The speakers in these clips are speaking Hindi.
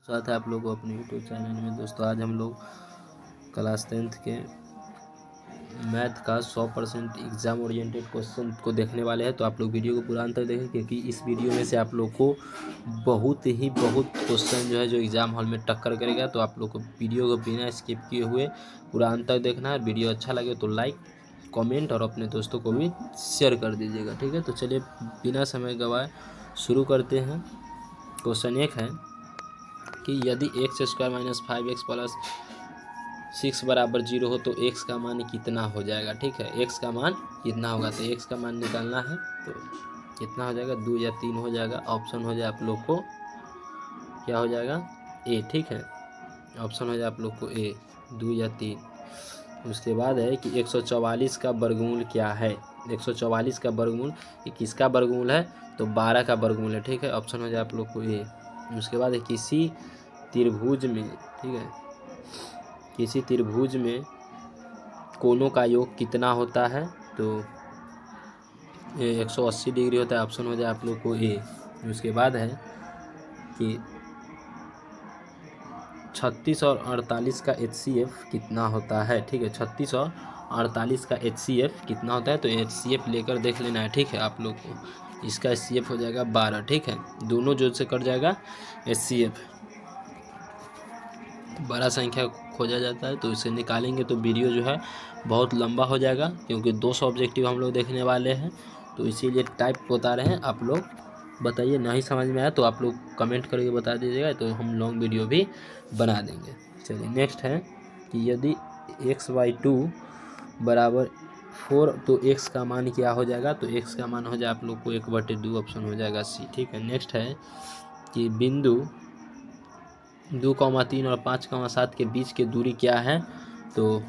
स्वागत है आप लोगों को अपने यूट्यूब चैनल में। दोस्तों आज हम लोग क्लास 10th के मैथ का 100% एग्ज़ाम ओरिएंटेड क्वेश्चन को देखने वाले हैं। तो आप लोग वीडियो को पूरा अंत तक देखें, क्योंकि इस वीडियो में से आप लोग को बहुत क्वेश्चन जो है जो एग्ज़ाम हॉल में टक्कर करेगा। तो आप लोग को वीडियो को बिना स्किप किए हुए पूरा अंत तक देखना है। वीडियो अच्छा लगे तो लाइक कमेंट और अपने दोस्तों को भी शेयर कर दीजिएगा, ठीक है। तो चलिए बिना समय गवाए शुरू करते हैं। क्वेश्चन 1 है कि यदि x² - 5x + 6 = 0 हो तो x का मान कितना हो जाएगा, ठीक है। x का मान कितना होगा, तो x का मान निकालना है। तो कितना हो जाएगा, 2 या 3 हो जाएगा। ऑप्शन हो जाए आप लोग को क्या हो जाएगा, ए, ठीक है। ऑप्शन हो जाए आप लोग को ए, 2 या 3। उसके बाद है कि 144 का वर्गमूल क्या है। 144 का वर्गमूल ये किसका वर्गमूल है, तो 12 का वर्गमूल है, ठीक है। ऑप्शन हो जाए आप लोग को ए। उसके बाद है किसी त्रिभुज में, ठीक है, किसी त्रिभुज में कोणों का योग कितना होता है, तो 180 डिग्री होता है। ऑप्शन हो जाए आप लोग को ए। उसके बाद है कि 36 और 48 का HCF कितना होता है, ठीक है। 36 और 48 का HCF कितना होता है, तो HCF लेकर देख लेना है, ठीक है। आप लोग को इसका HCF हो जाएगा 12, ठीक है। दोनों जोड़ से कट जाएगा HCF। बड़ा संख्या खोजा जाता है तो इसे निकालेंगे तो वीडियो जो है बहुत लंबा हो जाएगा, क्योंकि 200 ऑब्जेक्टिव हम लोग देखने वाले हैं। तो इसीलिए टाइप बता रहे हैं। आप लोग बताइए, नहीं समझ में आया तो आप लोग कमेंट करके बता दीजिएगा, तो हम लॉन्ग वीडियो भी बना देंगे। चलिए नेक्स्ट है कि यदि x/2 = 4 तो x का मान क्या हो जाएगा, तो x का मान हो जाए आप लोग को 1/2। ऑप्शन हो जाएगा सी, ठीक है। नेक्स्ट है कि बिंदु 2,3 और 5,7 के बीच की दूरी क्या है, तो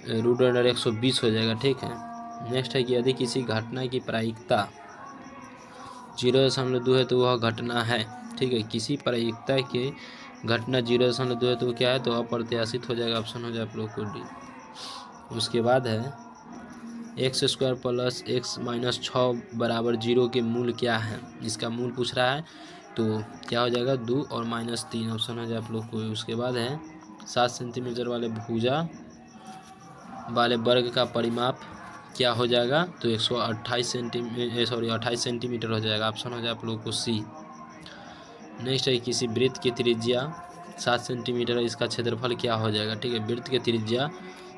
√120 हो जाएगा, ठीक है। नेक्स्ट है कि यदि किसी घटना की प्रायिकता 0.2 है तो वह घटना है, ठीक है। किसी प्रायिकता की घटना 0.2 है तो क्या है, तो अप्रत्याशित हो जाएगा। ऑप्शन हो जाए आप लोग को डी। उसके बाद है x² + x - 6 = 0 के मूल क्या है। इसका मूल पूछ रहा है, तो क्या हो जाएगा, 2 और -3। ऑप्शन हो जाए आप लोग को। उसके बाद है 7 सेंटीमीटर वाले भुजा वाले वर्ग का परिमाप क्या हो जाएगा, तो 128 सेंटीमीटर हो जाएगा। ऑप्शन हो जाए आप लोग को सी। नेक्स्ट है किसी वृत्त की त्रिज्या 7 सेंटीमीटर है, इसका क्षेत्रफल क्या हो जाएगा, ठीक है। वृत्त की त्रिज्या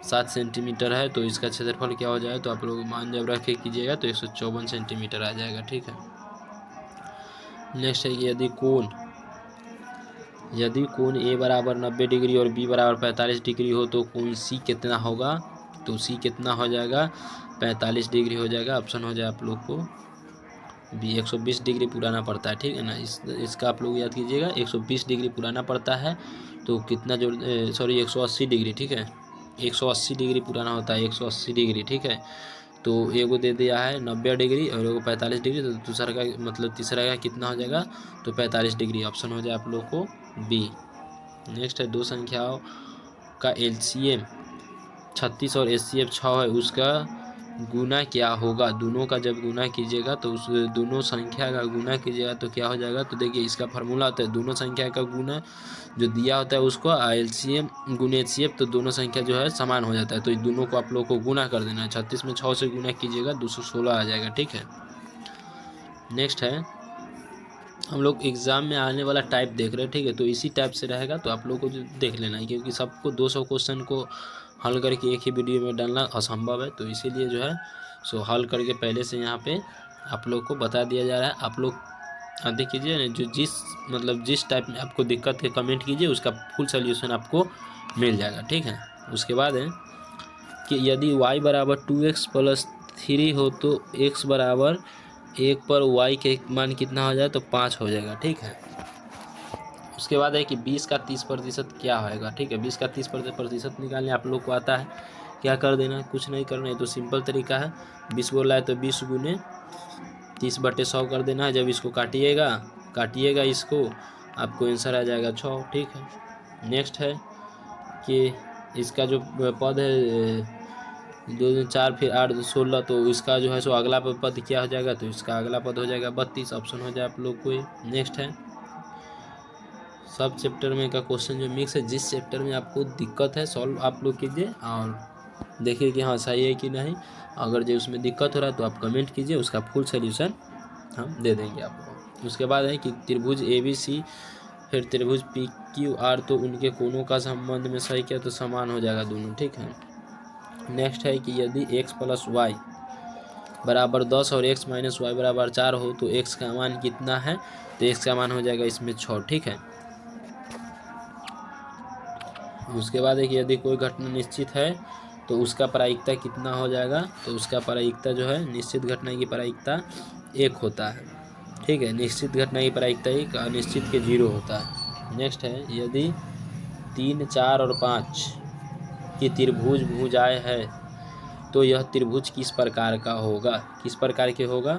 7 सेंटीमीटर है तो इसका क्षेत्रफल क्या हो जाएगा, तो आप लोग मान जब रख के कीजिएगा तो 154 सेंटीमीटर आ जाएगा, ठीक है। नेक्स्ट है कि यदि कोण ए = 90 डिग्री और बी = 45 डिग्री हो तो कोण सी कितना होगा, तो सी कितना हो जाएगा, 45 डिग्री हो जाएगा। ऑप्शन हो जाए आप लोग को बी। 120 डिग्री पुराना पड़ता है, ठीक है ना। इसका आप लोग याद कीजिएगा, 120 डिग्री पुराना पड़ता है। तो कितना जोड़ 180 डिग्री, ठीक है। 180 डिग्री पुराना होता है, 180 डिग्री, ठीक है। तो एगो दे दिया है 90 डिग्री और एगो 45 डिग्री, तो दूसरा का मतलब तीसरा का कितना हो जाएगा, तो 45 डिग्री। ऑप्शन हो जाए आप लोग को बी। नेक्स्ट है दो संख्याओं का LCM 36 और HCF 6 है, उसका गुना क्या होगा। दोनों का जब गुना कीजिएगा तो उस दोनों संख्या का गुना कीजिएगा तो क्या हो जाएगा, तो देखिए इसका फार्मूला होता है दोनों संख्या का गुना जो दिया होता है उसको LCM गुने HCF, तो दोनों संख्या जो है समान हो जाता है। तो इस दोनों को आप लोग को गुना कर देना है। 36 में 6 से गुना कीजिएगा 216 आ जाएगा, ठीक है। नेक्स्ट है हम लोग एग्ज़ाम में आने वाला टाइप देख रहे हैं, ठीक है। तो इसी टाइप से रहेगा, तो आप लोग को जो देख लेना है, क्योंकि सबको 200 क्वेश्चन को हल करके एक ही वीडियो में डालना असंभव है। तो इसीलिए जो है सो हल करके पहले से यहाँ पे आप लोग को बता दिया जा रहा है। आप लोग देख कीजिए ना, जो जिस टाइप में आपको दिक्कत है कमेंट कीजिए, उसका फुल सोल्यूशन आपको मिल जाएगा, ठीक है। उसके बाद है कि यदि y = 2x + 3 हो तो x = 1 पर y के मान कितना हो जाए, तो 5 हो जाएगा, ठीक है। उसके बाद है कि 20 का 30% क्या होएगा, ठीक है। 20 का 30% निकालने आप लोग को आता है, क्या कर देना है, कुछ नहीं करना है। तो सिंपल तरीका है, 20 बोला है तो 20 गुने 30/100 कर देना है। जब इसको काटिएगा इसको, आपको आंसर आ जाएगा 6, ठीक है। नेक्स्ट है कि इसका जो पद है 2 4 फिर 8 16, तो इसका जो है सो अगला पद क्या हो जाएगा, तो इसका अगला पद हो जाएगा 32। ऑप्शन हो जाए आप लोग को। नेक्स्ट है सब चैप्टर में का क्वेश्चन जो मिक्स है, जिस चैप्टर में आपको दिक्कत है सॉल्व आप लोग कीजिए और देखिए कि हाँ सही है कि नहीं। अगर जो उसमें दिक्कत हो रहा है तो आप कमेंट कीजिए, उसका फुल सोल्यूशन हम दे देंगे आपको। उसके बाद है कि त्रिभुज ए बी सी फिर त्रिभुज पी क्यू आर, तो उनके कोणों का संबंध में सही किया तो समान हो जाएगा दोनों, ठीक है। नेक्स्ट है कि यदि x प्लस वाई बराबर 10 और x माइनस वाई बराबर 4 हो तो x का मान कितना है, तो x का मान हो जाएगा इसमें 6, ठीक है। उसके बाद है कि यदि कोई घटना निश्चित है तो उसका प्रायिकता कितना हो जाएगा, तो उसका प्रायिकता जो है निश्चित घटना की प्रायिकता 1 होता है, ठीक है। निश्चित घटना की प्रायिकता 1, अनिश्चित के 0 होता है। नेक्स्ट है यदि 3, 4 और 5 की त्रिभुज भुजाएं है तो यह त्रिभुज किस प्रकार का होगा, किस प्रकार के होगा,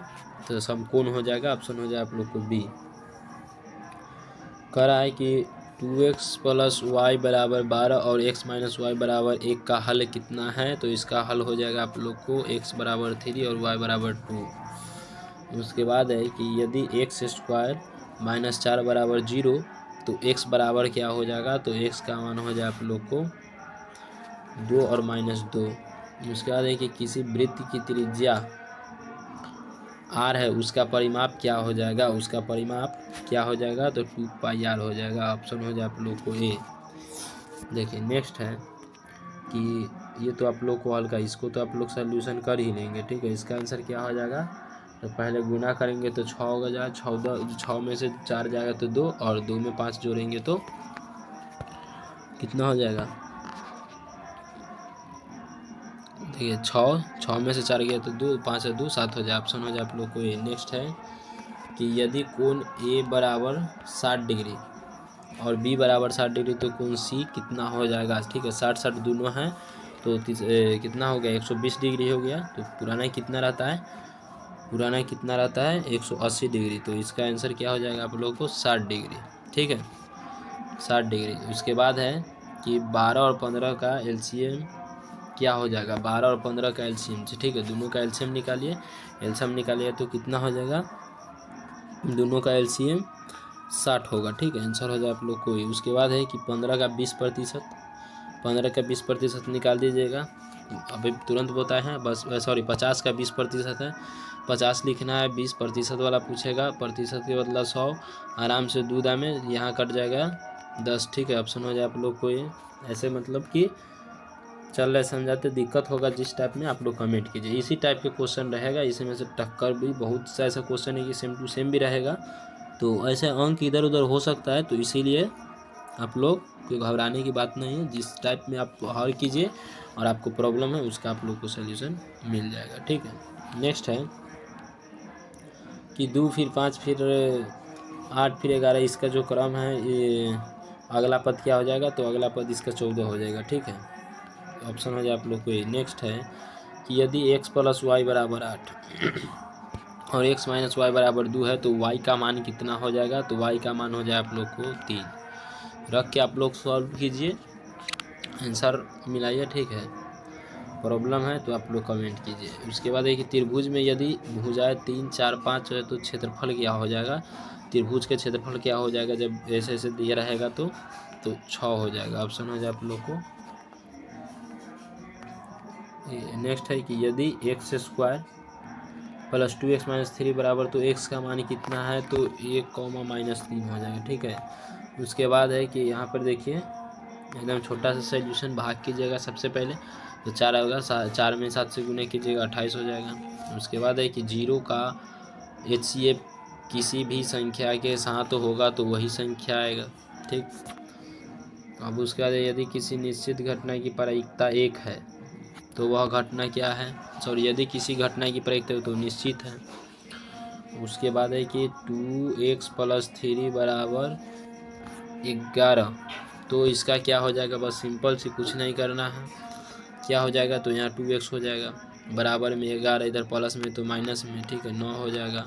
तो समकोण हो जाएगा। ऑप्शन हो जाए आप लोग को बी। कह रहा है कि 2x प्लस वाई बराबर 12 और x माइनस वाई बराबर 1 का हल कितना है, तो इसका हल हो जाएगा आप लोग को x बराबर 3 और y बराबर 2। उसके बाद है कि यदि x स्क्वायर माइनस 4 बराबर 0 तो x बराबर क्या हो जाएगा, तो x का मान हो जाए आप लोग को 2 और -2। उसके बाद है कि किसी वृत्त की त्रिज्या r है, उसका परिमाप क्या हो जाएगा, उसका परिमाप क्या हो जाएगा, तो 2πr हो जाएगा। ऑप्शन हो जाए आप लोग को ए। देखिए नेक्स्ट है कि ये तो आप लोग को हल का, इसको तो आप लोग सोल्यूशन कर ही लेंगे, ठीक है। इसका आंसर क्या हो जाएगा, तो पहले गुना करेंगे तो 6 हो जाएगा, 6 में से 4 जाएगा तो 2 और 2 में 5 जोड़ेंगे तो कितना हो जाएगा, देखिए 6 में से 4 गया तो 2, 5 है 2, 7 हो जाए। ऑप्शन हो जाए आप लोग को ये। नेक्स्ट है कि यदि कोण ए बराबर 60 डिग्री और बी बराबर 60 डिग्री तो कोण सी कितना हो जाएगा, ठीक है। 60 दोनों हैं तो कितना हो गया, 120 डिग्री हो गया। तो पुराना कितना रहता है, पुराना कितना रहता है 180 डिग्री, तो इसका आंसर क्या हो जाएगा आप लोगों को 60 डिग्री, ठीक है, 60 डिग्री। उसके बाद है कि 12 और 15 का एलसीएम क्या हो जाएगा, 12 और 15 का एलसीएम, ठीक है। दोनों का एलसीएम निकालिए, एलसीएम निकालिए तो कितना हो जाएगा, दोनों का एलसीएम 60 होगा, ठीक है। आंसर हो जाए आप लोग को ही। उसके बाद है कि 15 का 20%, 15 का 20% निकाल दीजिएगा, अभी तुरंत बताए हैं बस, सॉरी 50 का 20% है, 50 लिखना है, 20% वाला पूछेगा, प्रतिशत के बदला 100, आराम से दूधा में यहाँ कट जाएगा 10, ठीक है। ऑप्शन हो जाए आप लोग को ये। ऐसे मतलब कि चल रहे समझाते, दिक्कत होगा जिस टाइप में आप लोग कमेंट कीजिए। इसी टाइप के क्वेश्चन रहेगा, इसी में से टक्कर भी बहुत सा ऐसा क्वेश्चन है कि सेम टू सेम भी रहेगा, तो ऐसे अंक इधर उधर हो सकता है, तो इसीलिए आप लोग कोई घबराने की बात नहीं है। जिस टाइप में आप हल कीजिए और आपको प्रॉब्लम है उसका आप लोग को सल्यूशन मिल जाएगा, ठीक है। नेक्स्ट है कि 2 फिर 5 फिर 8 फिर 11, इसका जो क्रम है ये अगला पद क्या हो जाएगा, तो अगला पद इसका 14 हो जाएगा, ठीक है। ऑप्शन हो जाए आप लोग को ये। नेक्स्ट है कि यदि x प्लस वाई बराबर 8 और x माइनस वाई बराबर 2 है तो y का मान कितना हो जाएगा, तो y का मान हो जाए आप लोग को 3। रख के आप लोग सॉल्व कीजिए, आंसर मिलाइए, ठीक है। प्रॉब्लम है तो आप लोग कमेंट कीजिए। उसके बाद है कि त्रिभुज में यदि भुजाएं 3, 4, 5 है तो क्षेत्रफल क्या हो जाएगा, त्रिभुज के क्षेत्रफल क्या हो जाएगा जब ऐसे ऐसे दिया रहेगा तो 6 हो जाएगा। ऑप्शन हो जाए आप लोग को। नेक्स्ट है कि यदि x square plus 2x minus 3 बराबर, तो x का मान कितना है, तो 1, -3 हो जाएगा, ठीक है। उसके बाद है कि यहाँ पर देखिए एकदम छोटा सा सोल्यूशन भाग कीजिएगा सबसे पहले, तो 4 होगा, 4 में 7 से गुने कीजिएगा 28 हो जाएगा। उसके बाद है कि 0 का HCF किसी भी संख्या के साथ होगा तो वही संख्या आएगा, ठीक। अब उसके बाद यदि किसी निश्चित घटना की प्रायिकता 1 है तो वह घटना क्या है, सॉरी यदि किसी घटना की प्रायिकता तो निश्चित है। उसके बाद है कि 2x प्लस 3 बराबर 11, तो इसका क्या हो जाएगा, बस सिंपल से कुछ नहीं करना है, क्या हो जाएगा, तो यहाँ 2x हो जाएगा, बराबर में 11, इधर प्लस में तो माइनस में, ठीक है, 9 हो जाएगा,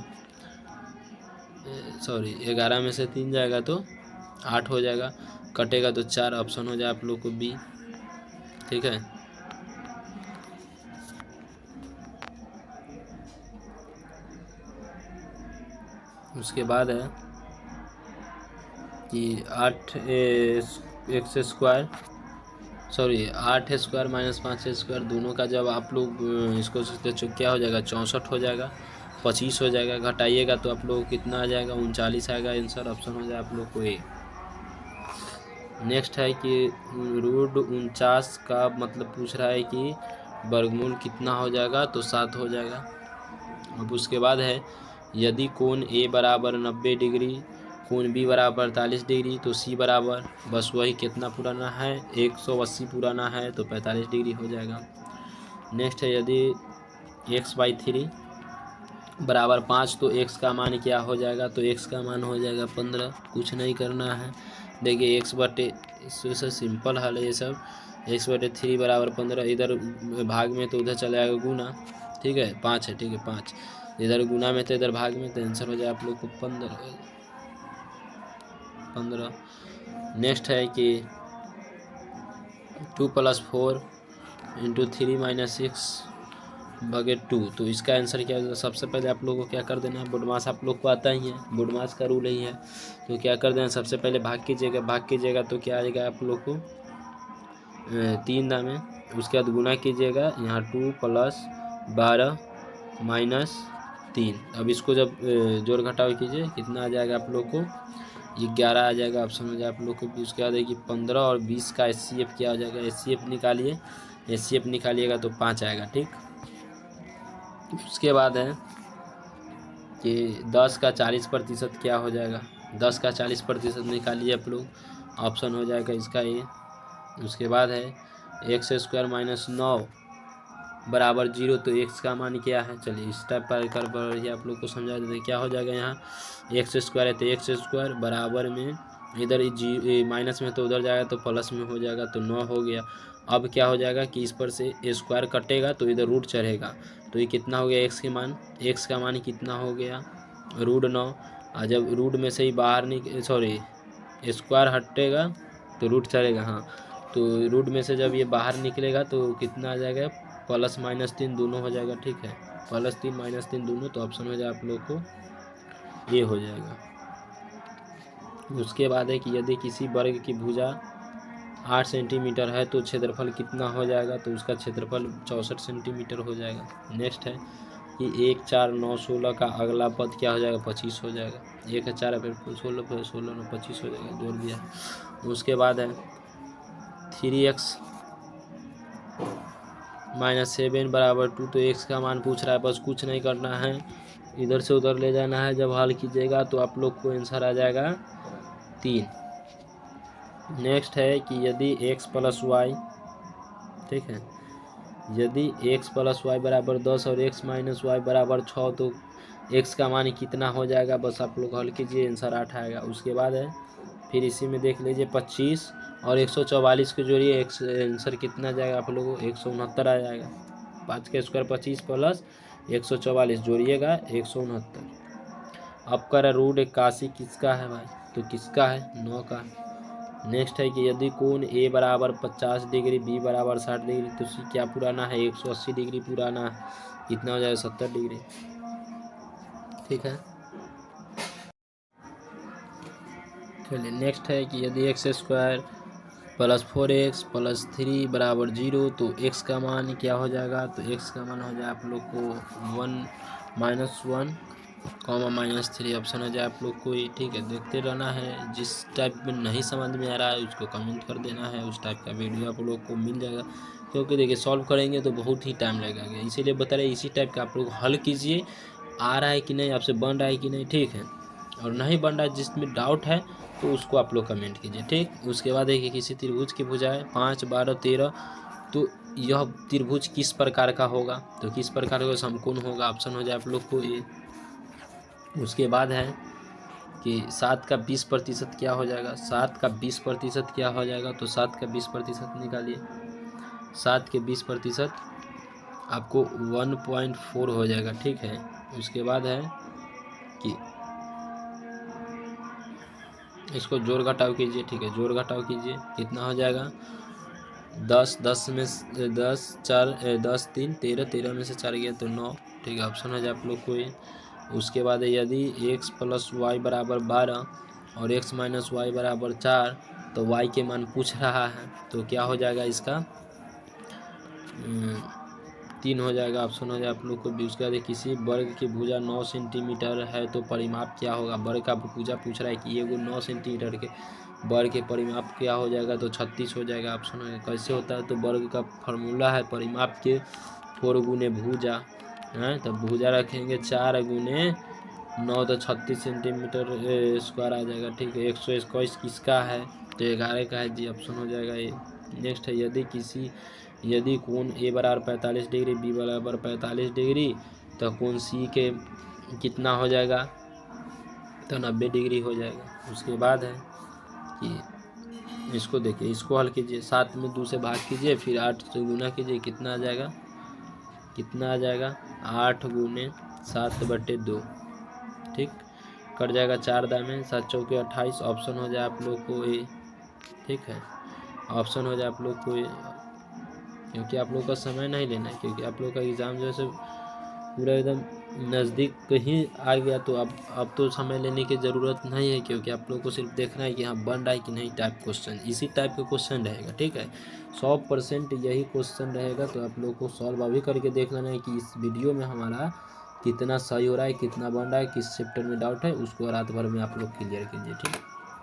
सॉरी 11 में से 3 जाएगा तो 8 हो जाएगा, कटेगा तो 4। ऑप्शन हो जाए आप लोग को बी, ठीक है। उसके बाद है कि 8 माइनस 5 दोनों का जब आप लोग इसको सोचते तो क्या हो जाएगा, 64 हो जाएगा, 25 हो जाएगा, घटाइएगा तो आप लोग को कितना आ जाएगा, 39 आएगा। आंसर ऑप्शन हो जाए आप लोग को ए। नेक्स्ट है कि रूट 49 का मतलब पूछ रहा है कि वर्गमूल कितना हो जाएगा, तो 7 हो जाएगा। अब उसके बाद है यदि कोण ए बराबर 90 डिग्री, कोण बी बराबर 48 डिग्री, तो सी बराबर बस वही कितना पुराना है, 180 पुराना है, तो 45 डिग्री हो जाएगा। नेक्स्ट है यदि x/3 बराबर 5, तो x का मान क्या हो जाएगा, तो x का मान हो जाएगा 15। कुछ नहीं करना है, देखिए इससे सिंपल हल है ये सब। x/3 बराबर 15, इधर भाग में तो उधर चला जाएगा गुना, ठीक है, 5 है, ठीक है 5, इधर गुना में तो इधर भाग में, तो आंसर हो जाए आप लोग को 15। नेक्स्ट है कि 2 + 4 × 3 - 6/2, तो इसका आंसर क्या होगा। सबसे पहले आप लोगों को क्या कर देना है, बुडमास आप लोग को आता ही है, बुडमास का रूल ही है, तो क्या कर देना, सबसे पहले भाग कीजिएगा तो क्या आएगा आप लोग को 3 दामे, उसके बाद गुना कीजिएगा, यहाँ 2 + 12 - 3। अब इसको जब जोड़ घटाव कीजिए, कितना आ जाएगा आप लोग को, 11 आ जाएगा, ऑप्शन हो जाए आप लोग को। उसके बाद है कि 15 और 20 का HCF क्या हो जाएगा, HCF निकालिए, HCF निकालिएगा तो 5 आएगा, ठीक। उसके बाद है कि 10 का 40% क्या हो जाएगा, 10 का 40% निकालिए आप लोग, ऑप्शन हो जाएगा इसका ये। उसके बाद है x² - 9 बराबर 0, तो x का मान क्या है, चलिए इस टाइप पर कर आप लोग को समझा देते क्या हो जाएगा। यहाँ x² है तो x² बराबर में इधर माइनस में तो उधर जाएगा तो प्लस में हो जाएगा, तो 9 हो गया। अब क्या हो जाएगा कि इस पर से स्क्वायर कटेगा तो इधर रूट चढ़ेगा, तो ये कितना हो गया, x का मान कितना हो गया, √9। और जब रूट में से ही बाहर स्क्वायर हटेगा तो रूट चढ़ेगा, हाँ, तो रूट में से जब ये बाहर निकलेगा तो कितना आ जाएगा, +-3 दोनों हो जाएगा, ठीक है, +3 - 3 दोनों, तो ऑप्शन हो जाए आप लोग को ये हो जाएगा। उसके बाद है कि यदि किसी वर्ग की भुजा 8 सेंटीमीटर है तो क्षेत्रफल कितना हो जाएगा, तो उसका क्षेत्रफल 64 सेंटीमीटर हो जाएगा। नेक्स्ट है कि 1, 4, 9, 16 का अगला पद क्या हो जाएगा, 25 हो जाएगा। 1 है 4 फिर 16 फिर 16 9 25 हो जाएगा, जोड़ दिया। उसके बाद है 3x - 7 बराबर 2, तो x का मान पूछ रहा है, बस कुछ नहीं करना है, इधर से उधर ले जाना है, जब हल कीजिएगा तो आप लोग को आंसर आ जाएगा 3। नेक्स्ट है कि यदि x + y, ठीक है, यदि x + y बराबर 10 और x - y बराबर 6, तो x का मान कितना हो जाएगा, बस आप लोग हल कीजिए, आंसर 8 आएगा। उसके बाद है फिर इसी में देख लीजिए 25 और 144 को जोड़िए, आंसर कितना जाएगा आप लोगों को, 169 आ जाएगा। 5 का स्क्वायर 25 + 144 जोड़िएगा 169। अब कर रूट 81 किसका है भाई, तो किसका है, 9 का। नेक्स्ट है कि यदि कोण ए बराबर 50 डिग्री, बी बराबर 60 डिग्री, तो सी क्या पुराना है, 180 डिग्री पुराना है, कितना हो जाएगा, 70 डिग्री, ठीक है। चलिए नेक्स्ट है कि यदि x² + 4x + 3 बराबर 0, तो x का मान क्या हो जाएगा, तो x का मान हो जाए आप लोग को 1 - 1, -3, ऑप्शन हो जाए आप लोग को ये, ठीक है। देखते रहना है, जिस टाइप में नहीं समझ में आ रहा है उसको कमेंट कर देना है, उस टाइप का वीडियो आप लोग को मिल जाएगा, क्योंकि देखिए सॉल्व करेंगे तो बहुत ही टाइम लगेगा, इसीलिए बता रहे इसी टाइप का आप लोग हल कीजिए, आ रहा है कि नहीं, आपसे बन रहा है कि नहीं, ठीक है, और नहीं बन रहा है जिसमें डाउट है तो उसको आप लोग कमेंट कीजिए, ठीक। उसके बाद है कि किसी त्रिभुज की भुजाएं 5, 12, 13, तो यह त्रिभुज किस प्रकार का होगा, तो किस प्रकार का समकोण होगा, ऑप्शन हो जाए आप लोग को ये। उसके बाद है कि 7 का 20% क्या हो जाएगा, 7 का 20% क्या हो जाएगा, तो 7 का 20% निकालिए, 7 के 20% आपको 1.4 हो जाएगा, ठीक है। उसके बाद है कि इसको जोड़ घटाव कीजिए, ठीक है, जोड़ घटाव कीजिए, कितना हो जाएगा, 10 10 में 10 4 10 3 13 13 में से 4 गया तो 9, ठीक है, ऑप्शन हो जाए आप लोग को ये। उसके बाद यदि x + y बराबर 12 और x माइनस वाई बराबर 4, तो y के मान पूछ रहा है, तो क्या हो जाएगा इसका 3 हो जाएगा, ऑप्शन हो जाएगा आप लोग को बी। उसके बाद किसी वर्ग की भुजा 9 सेंटीमीटर है तो परिमाप क्या होगा। वर्ग का भुजा पूछ रहा है कि ये 9 सेंटीमीटर के वर्ग के परिमाप क्या हो जाएगा, तो 36 हो जाएगा, ऑप्शन हो जाएगा। कैसे होता है, तो वर्ग का फार्मूला है परिमाप के 4 गुने भुजा है, तो भुजा रखेंगे 4 गुने 9 तो 36 सेंटीमीटर स्क्वायर आ जाएगा। ठीक है, 121 किसका है, तो 11 का है जी, ऑप्शन हो जाएगा ये। नेक्स्ट है यदि कोण ए बराबर 45 डिग्री बी बराबर 45 डिग्री तो कोण सी के कितना हो जाएगा, तो 90 डिग्री हो जाएगा। उसके बाद है कि इसको देखिए, इसको हल कीजिए, 7 में 2 से भाग कीजिए, फिर 8 से गुना कीजिए, कितना आ जाएगा 8 गुने 7/2। ठीक, कट जाएगा 4 दामे, 7 चौके 28, ऑप्शन हो जाए आप लोग को ए। ठीक है, ऑप्शन हो जाए आप लोग को ए, क्योंकि आप लोग का समय नहीं लेना है, क्योंकि आप लोग का एग्ज़ाम जो है पूरा एकदम नज़दीक ही आ गया, तो अब तो समय लेने की ज़रूरत नहीं है, क्योंकि आप लोग को सिर्फ देखना है कि हाँ बन रहा है कि नहीं टाइप क्वेश्चन, इसी टाइप का क्वेश्चन रहेगा। ठीक है, 100% यही क्वेश्चन रहेगा, तो आप लोग को सॉल्व अभी करके देख लेना है कि इस वीडियो में हमारा कितना सही हो रहा है, कितना बन रहा है, किस चैप्टर में डाउट है, उसको रात भर में आप लोग क्लियर कीजिए। ठीक,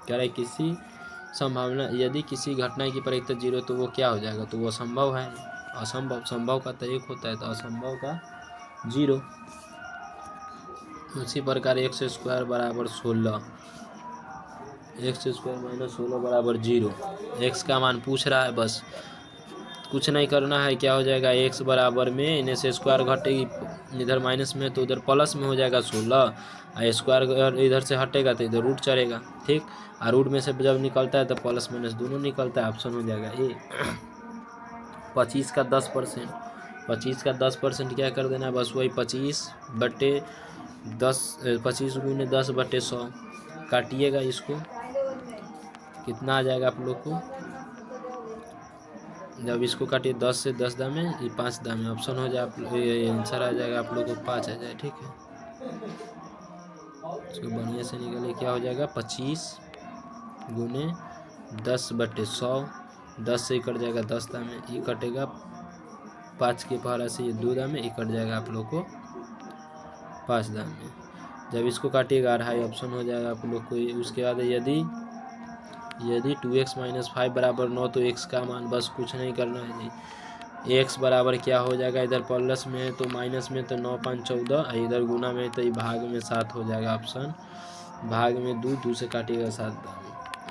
कह रहा है किसी संभावना यदि किसी घटना की प्रायिकता 0 तो वो क्या हो जाएगा, तो वो असंभव है, असंभव, संभव का तो 1 होता है, तो असंभव का 0। उसी प्रकार x स्क्वायर बराबर 16, x स्क्वायर माइनस 16 बराबर 0। x का मान पूछ रहा है, बस कुछ नहीं करना है, क्या हो जाएगा x बराबर में इन्हें से स्क्वायर घटेगी, इधर माइनस में तो उधर प्लस में हो जाएगा 16, और स्क्वायर इधर से हटेगा तो इधर रूट चढ़ेगा। ठीक, और रूट में से जब निकलता है तो प्लस माइनस दोनों निकलता है, ऑप्शन हो जाएगा ए। 25 का 10%, 25 का 10% क्या कर देना है, बस वही 25/10, 25 गुने 10/100, काटिएगा इसको, कितना आ जाएगा आप लोग को, जब इसको काटिए 10 से 10 दामे, ये 5 दामे, ऑप्शन हो जाए आंसर आ जाएगा आप लोग को 5 आ जाए। ठीक है, इसको बढ़िया से निकालिए, क्या हो जाएगा 25 गुने 10/100, 10 से कट जाएगा 10 दामे, ये कटेगा 5 के पहाड़ा से ये 2 दामे, ये कट जाएगा आप लोग को 5 दामे। जब इसको काटिएगा 2.5, ऑप्शन हो जाएगा आप लोग को। उसके बाद यदि 2x माइनस 5 बराबर 9 तो x का मान, बस कुछ नहीं करना है जी, x बराबर क्या हो जाएगा, इधर प्लस में है तो माइनस में, तो 9 5 14, इधर गुना में तो ये भाग में 7 हो जाएगा, ऑप्शन भाग में 2 से काटिएगा 7।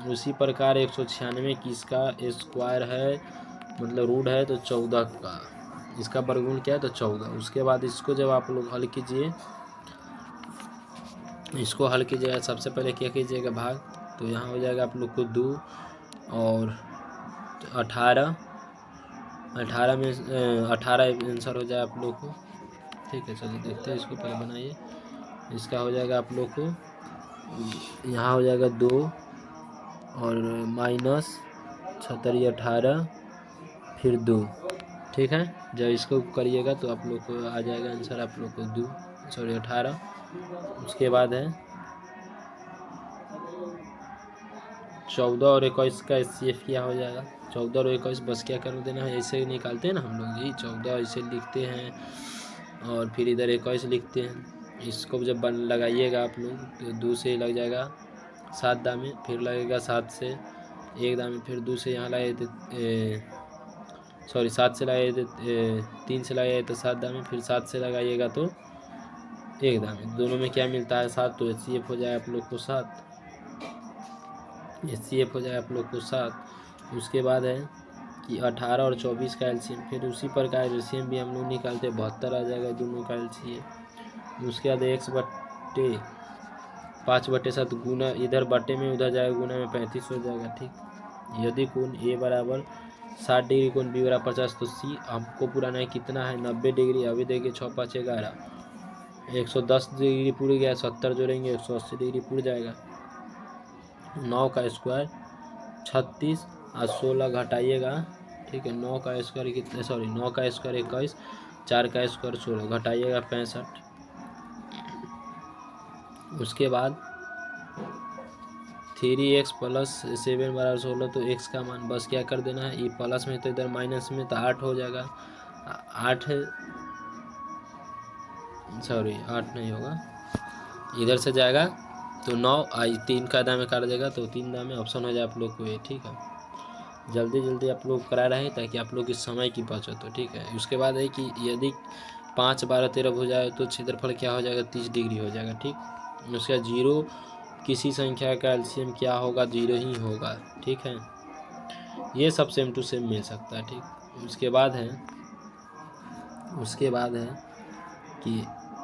उसी प्रकार 196 किसका स्क्वायर है, मतलब रूट है, तो 14 का, इसका वर्गमूल क्या है, तो 14। उसके बाद इसको जब आप लोग हल कीजिए, इसको हल कीजिएगा, सबसे पहले क्या कीजिएगा भाग, तो यहाँ हो जाएगा आप लोग को 2 और 18 में 18 आंसर हो जाए आप लोग को। ठीक है, चलिए देखते हैं, इसको पहले बनाइए, इसका हो जाएगा आप लोग को, यहाँ हो जाएगा 2 और माइनस 76 18 फिर 2। ठीक है, जब इसको करिएगा तो आप लोग को आ जाएगा आंसर आप लोग को 18। उसके बाद है 14 और 21 का एचसीएफ क्या हो जाएगा, 14 और 21 बस क्या कर देना है, ऐसे निकालते हैं ना हम लोग जी, 14 ऐसे लिखते हैं और फिर इधर 21 लिखते हैं। इसको जब लगाइएगा आप लोग तो 2 से लग जाएगा 7 दामे, फिर लगेगा 7 से 1 दामे, फिर 2 से यहाँ लगाए थे, सॉरी 7 से लगाए थे, 3 से लगाए तो 7 दामे, फिर 7 से लगाइएगा तो 1 दामे, दोनों में क्या मिलता है 7, तो एचसीएफ हो जाए आप लोग को 7, एचसीएफ हो जाए आप लोग को 7। उसके बाद है कि 18 और 24 का एलसीएम, फिर उसी प्रकार एलसीएम भी हम लोग निकालते हैं, 72 आ जाएगा दोनों का एलसीएम। उसके बाद 5/7 गुना, इधर बटे में उधर जाएगा गुना में 35 हो जाएगा। ठीक, यदि कोण ए बराबर 60 डिग्री, कोण बी बराबर 50, तो सी हमको पुराना है कितना है 90 डिग्री। अभी देखिए 6 5 11, 110 डिग्री पूरी गया, 70 जोड़ेंगे 180 डिग्री पूर जाएगा। 9 का स्क्वायर 36 और 16 घटाइएगा। ठीक है, 9 का स्क्वायर कितना, सॉरी 9 का स्क्वायर 21, 4 का स्क्वायर 16, घटाइएगा 65। उसके बाद 3x प्लस 7 बराबर 16, तो x का मान बस क्या कर देना है, ये प्लस में तो इधर माइनस में तो 8 हो जाएगा। 8 सॉरी 8 नहीं होगा, इधर से जाएगा तो 9 आई 3 का दाम में काट देगा तो 3 दाम में ऑप्शन हो जाए आप लोग को ये। ठीक है, जल्दी जल्दी आप लोग करा रहे हैं ताकि आप लोग की समय की बचत हो। ठीक है, उसके बाद है कि यदि 5 12 13 हो जाए तो क्षेत्रफल क्या हो जाएगा, 30 डिग्री हो जाएगा। ठीक, उसका जीरो किसी संख्या का एलसीएम क्या होगा, 0 ही होगा। ठीक है, ये सब सेम टू सेम मिल सकता है। ठीक, उसके बाद है कि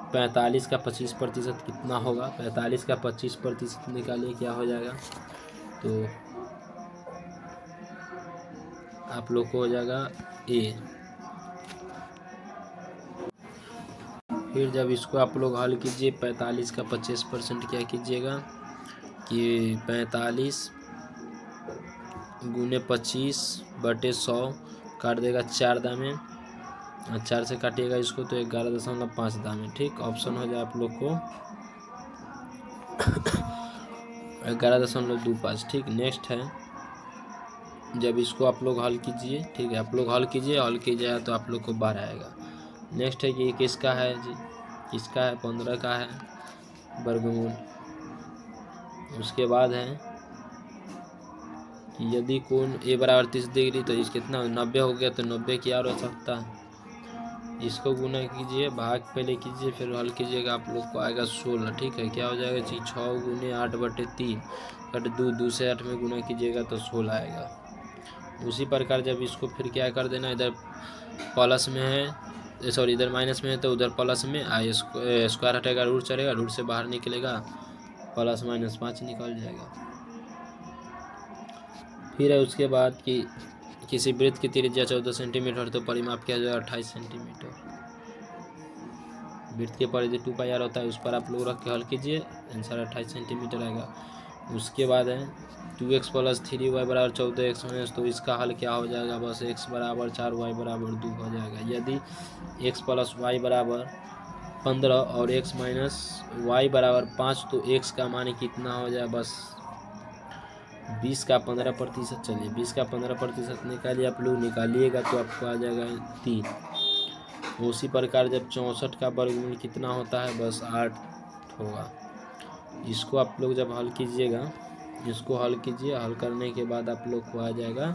45 का 25% कितना होगा। 45 का 25% निकालिए, क्या हो जाएगा, तो आप लोग को हो जाएगा ए। फिर जब इसको आप लोग हल कीजिए, 45 का 25% क्या कीजिएगा कि 45 गुने 25/100 काट देगा 4 दामे, 4 से काटिएगा इसको तो 11.5 दामे। ठीक, ऑप्शन हो जाए आप लोग को 11.25। ठीक, नेक्स्ट है जब इसको आप लोग हल कीजिए। ठीक है, आप लोग हल कीजिए तो आप लोग को 12 आएगा। नेक्स्ट है कि किसका है जी, किसका है, 15 का है वर्गमूल। उसके बाद है कि यदि कोण ए बराबर 30 डिग्री, तो इस कितना 90 हो गया, तो 90 की और हो सकता है। इसको गुना कीजिए, भाग पहले कीजिए फिर हल कीजिएगा, आप लोग को आएगा 16। ठीक है, क्या हो जाएगा जी, 6 गुने 8/3 कट 2 से 8 में गुना कीजिएगा तो 16 आएगा। उसी प्रकार जब इसको फिर क्या कर देना, इधर प्लस में है सॉरी इधर माइनस में है तो उधर प्लस में स्क्वायर हटेगा, रूट चढ़ेगा, रूट से बाहर निकलेगा, प्लस माइनस 5 निकल जाएगा। फिर है उसके बाद कि किसी वृत्त की त्रिज्या 14 सेंटीमीटर तो परिमाप किया जाएगा 28 सेंटीमीटर। वृत्त के परिधि 2πr होता है, उस पर आप लोग रख के हल कीजिए, आंसर 28 सेंटीमीटर आएगा। उसके बाद है 2x प्लस 3y बराबर 14x माइनस, तो इसका हल क्या हो जाएगा, बस x बराबर 4 y बराबर 2 हो जाएगा। यदि x प्लस वाई बराबर 15 और x माइनस वाई बराबर 5, तो x का मान कितना हो जाए, बस 20 का 15%। चलिए 20 का 15% निकालिए, आप लोग निकालिएगा तो आपको आ जाएगा 3। उसी प्रकार जब 64 का वर्गमूल कितना होता है, बस 8 होगा। इसको आप लोग जब हल कीजिएगा, इसको हल कीजिए, हल करने के बाद आप लोग को आ जाएगा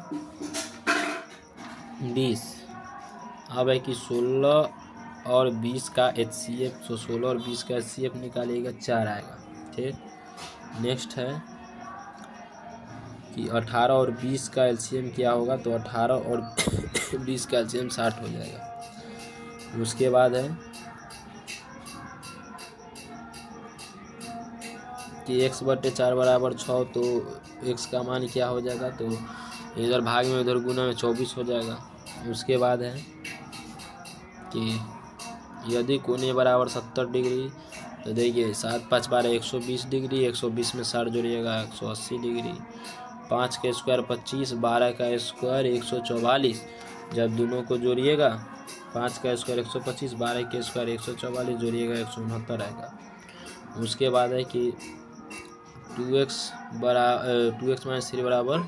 20। अब है कि 16 और 20 का HCF, तो 16 और 20 का HCF निकालिएगा, 4 आएगा। ठीक, नेक्स्ट है कि 18 और 20 का एलसीएम क्या होगा, तो 18 और 20 का एलसीएम 60 हो जाएगा। उसके बाद है कि x/4 बराबर 6, तो x का मान क्या हो जाएगा, तो इधर भाग में उधर गुना में 24 हो जाएगा। उसके बाद है कि यदि कोण ए बराबर 70 डिग्री, तो देखिए 7 5 12 120 डिग्री, 120 में 60 जोड़िएगा 180 डिग्री, 5 का स्क्वायर 25, 12 का स्क्वायर 144, जब दोनों को जोड़िएगा 5 का स्क्वायर 125, 12 के स्क्वायर 144 जोड़िएगा 169 आएगा। उसके बाद है कि 2x माइनस 3 बराबर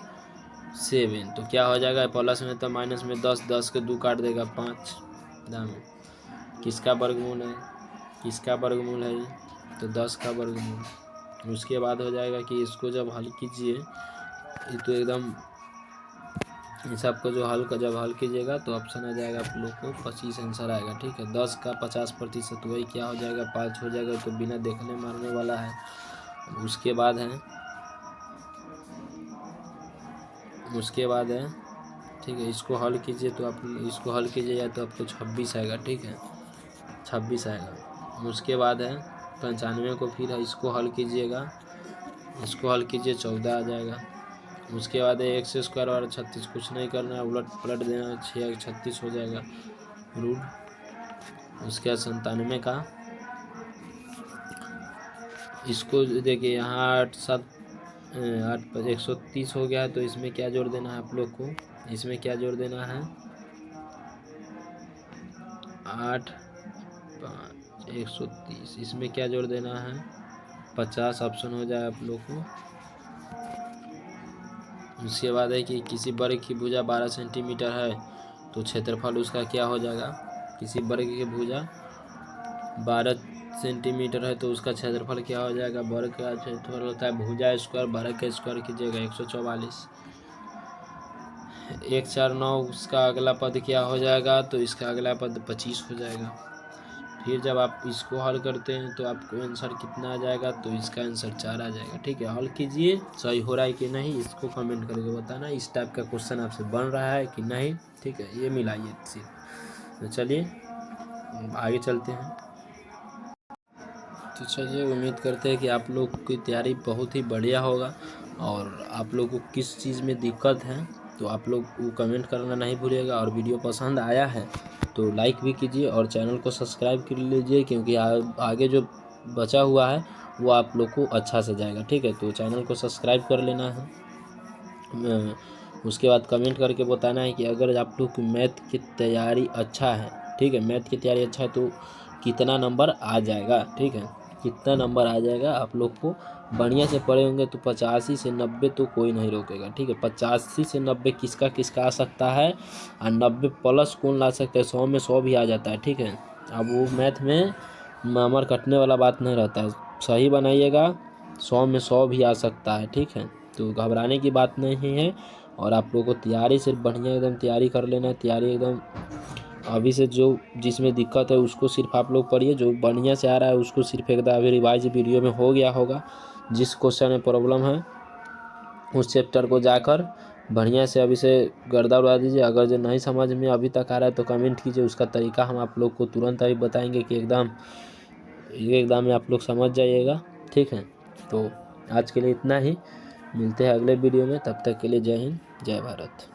7, तो क्या हो जाएगा, प्लस में तो माइनस में 10, 10 के 2 काट देगा 5 दाम। किसका वर्गमूल है, किसका वर्गमूल है, तो 10 का वर्गमूल। उसके बाद हो जाएगा कि इसको जब हल कीजिए, ये तो एकदम इस आपको जो जब हल कीजिएगा तो ऑप्शन आ जाएगा आप लोग को 25 आंसर आएगा। ठीक है, 10 का 50%, वही क्या हो जाएगा, 5 हो जाएगा, तो बिना देखने मारने वाला है। उसके बाद है ठीक है, इसको हल कीजिए तो आप इसको हल कीजिएगा तो आपको 26 आएगा। ठीक है, 26 आएगा। उसके बाद है 95 को फिर इसको हल कीजिएगा, इसको हल कीजिए 14 आ जाएगा। उसके बाद है x स्क्वायर और 36, कुछ नहीं करना है, उलट पलट देना है, 6 36 हो जाएगा रूट। उसके बाद 97 का इसको देखिए यहाँ 8 7 8 130 हो गया है, तो इसमें क्या जोड़ देना है आप लोग को, इसमें क्या जोड़ देना है, 8 5 130, इसमें क्या जोड़ देना है 50, ऑप्शन हो जाए आप लोग को उसके बाद है कि किसी वर्ग की भुजा 12 सेंटीमीटर है तो क्षेत्रफल उसका क्या हो जाएगा। किसी वर्ग की भुजा 12 सेंटीमीटर है तो उसका क्षेत्रफल क्या हो जाएगा। वर्ग का क्षेत्रफल होता है भुजा स्क्वायर, वर्ग का स्क्वायर कीजिएगा 144। 149 उसका अगला पद क्या हो जाएगा, तो इसका अगला पद 25 हो जाएगा। फिर जब आप इसको हल करते हैं तो आपको आंसर कितना आ जाएगा, तो इसका आंसर 4 आ जाएगा। ठीक है, हल कीजिए, सही हो रहा है कि नहीं इसको कमेंट करके बताना। इस टाइप का क्वेश्चन आपसे बन रहा है कि नहीं। ठीक है, ये मिलाइए सिर्फ। तो चलिए आगे चलते हैं। तो चलिए उम्मीद करते हैं कि आप लोग की तैयारी बहुत ही बढ़िया होगा, और आप लोग को किस चीज़ में दिक्कत है तो आप लोग को कमेंट करना नहीं भूलिएगा। और वीडियो पसंद आया है तो लाइक भी कीजिए और चैनल को सब्सक्राइब कर लीजिए, क्योंकि आगे जो बचा हुआ है वो आप लोग को अच्छा से जाएगा। ठीक है, तो चैनल को सब्सक्राइब कर लेना है। उसके बाद कमेंट करके बताना है कि अगर आप लोग की मैथ की तैयारी अच्छा है, ठीक है, मैथ की तैयारी अच्छा है तो कितना नंबर आ जाएगा। ठीक है, कितना नंबर आ जाएगा। आप लोग को बढ़िया से पढ़े होंगे तो 85 से 90 तो कोई नहीं रोकेगा। ठीक है, 85 से 90 किसका किसका आ सकता है, और 90 प्लस कौन ला सकता है। 100 में 100 भी आ जाता है। ठीक है, अब वो मैथ में नंबर कटने वाला बात नहीं रहता है। सही बनाइएगा, 100 में 100 भी आ सकता है। ठीक है, तो घबराने की बात नहीं है। और आप लोगों को तैयारी सिर्फ बढ़िया एकदम तैयारी कर लेना है। तैयारी एकदम अभी से जो जिसमें दिक्कत है उसको सिर्फ आप लोग पढ़िए, जो बढ़िया से आ रहा है उसको सिर्फ एकदम अभी रिवाइज वीडियो में हो गया होगा। जिस क्वेश्चन में प्रॉब्लम है उस चैप्टर को जाकर बढ़िया से अभी से गर्दा उड़ा दीजिए। अगर जो नहीं समझ में अभी तक आ रहा है तो कमेंट कीजिए, उसका तरीका हम आप लोग को तुरंत अभी बताएंगे कि एकदम में आप लोग समझ जाइएगा। ठीक है, तो आज के लिए इतना ही, मिलते हैं अगले वीडियो में। तब तक के लिए जय हिंद, जय भारत।